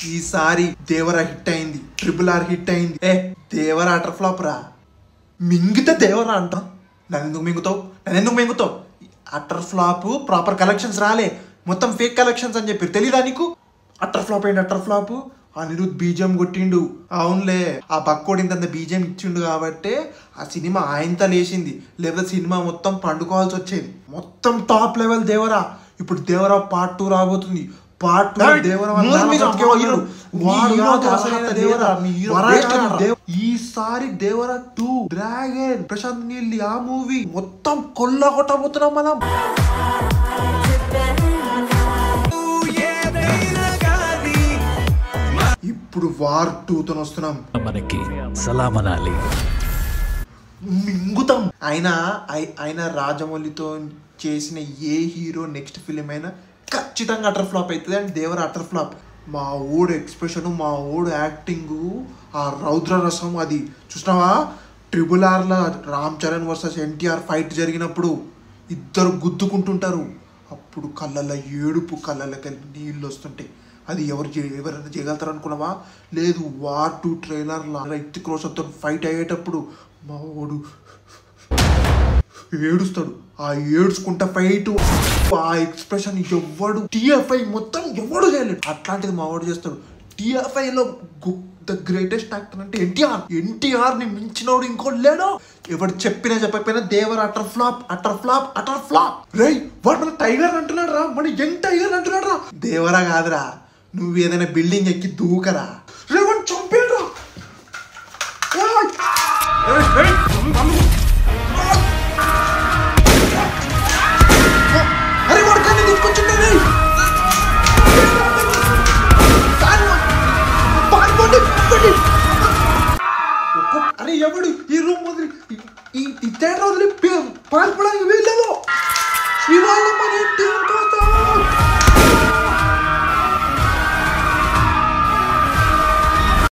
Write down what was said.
ఈసారి దేవరా హిట్ అయింది, RRR hit అయింది. దేవరా అటర్ ఫ్లాప్ రా. మింగితే దేవరా అంట. నన్నెందుకు మింగుతావు? అటర్ ఫ్లాప్, ప్రాపర్ కలెక్షన్స్ రాలే, మొత్తం ఫేక్ కలెక్షన్స్ అని చెప్పారు. తెలీదా నీకు? అటర్ ఫ్లాప్ ఏంటి? అటర్ ఫ్లాప్ అనిరుద్ బీజం కొట్టిండు. అవునులే, ఆ బక్కోడి ఇంత బీజం ఇచ్చిండు కాబట్టి ఆ సినిమా ఆయనతో లేచింది, లేకపోతే సినిమా మొత్తం పండుకోవాల్సి వచ్చేది. మొత్తం టాప్ లెవెల్ దేవరా. ఇప్పుడు దేవరా పార్ట్ 2 రాబోతుంది. పార్ట్ 2 ఈసారి దేవరా 2 డ్రాగన్ ప్రశాంత్ నీల్ ఆ మూవీ మొత్తం కొల్ల కొట్టబోతున్నాం మనం. ఇప్పుడు వార్ 2తో వస్తున్నాం. మనకి సలామనాలి మింగుతాం. ఆయన రాజమౌళితో చేసిన ఏ హీరో నెక్స్ట్ ఫిలిం అయినా ఖచ్చితంగా అటర్ ఫ్లాప్ అవుతుంది. And Devara utter flop. మా ఓడు ఎక్స్ప్రెషన్, మా ఓడు యాక్టింగ్, ఆ రౌద్ర రసం అది చూసినావా? RRRలో Ram Charan versus NTR fight జరిగినప్పుడు ఇద్దరు గుద్దుకుంటుంటారు, అప్పుడు కళ్ళల్లో ఏడుపు, కళ్ళకి నీళ్ళు వస్తుంటాయి. అది ఎవరైనా చేయగలుగుతారు అనుకున్నావా? లేదు. వార్ 2 ట్రైలర్లో రైతు క్రోషన్తో ఫైట్ అయ్యేటప్పుడు మా ఓడు ఏడుస్తాడు. ఆ ఏడ్చుకుంటా ఫైట్, ఆ ఎక్స్ప్రెషన్ ఎవడు TFI మొత్తం ఎవడు చేయలేడు. అట్లాంటిది మా వాడు చేస్తాడు. TFIలో ద గ్రేటెస్ట్ యాక్టర్ అంటే NTR ని మించినోడు ఇంకో లేడు. ఎవడు చెప్పకపోయినా దేవర అటర్ ఫ్లాప్. రేయ్, వాడు మన టైగర్ అంటున్నాడు రా, మన యంగ్ టైగర్ అంటున్నాడు రా. దేవరా కాదురా, నువ్వు ఏదైనా బిల్డింగ్ ఎక్కి దూకరా. రే, వాడు చంపేడ్రా. అరే, వాడు కానీ తీసుకొచ్చిండే. అరే, ఎవడు ఈ రూమ్ వదిలి ఈ థియేటర్ వదిలి పాల్పడానికి వీళ్ళలో ఇవాళ మన ఇంటి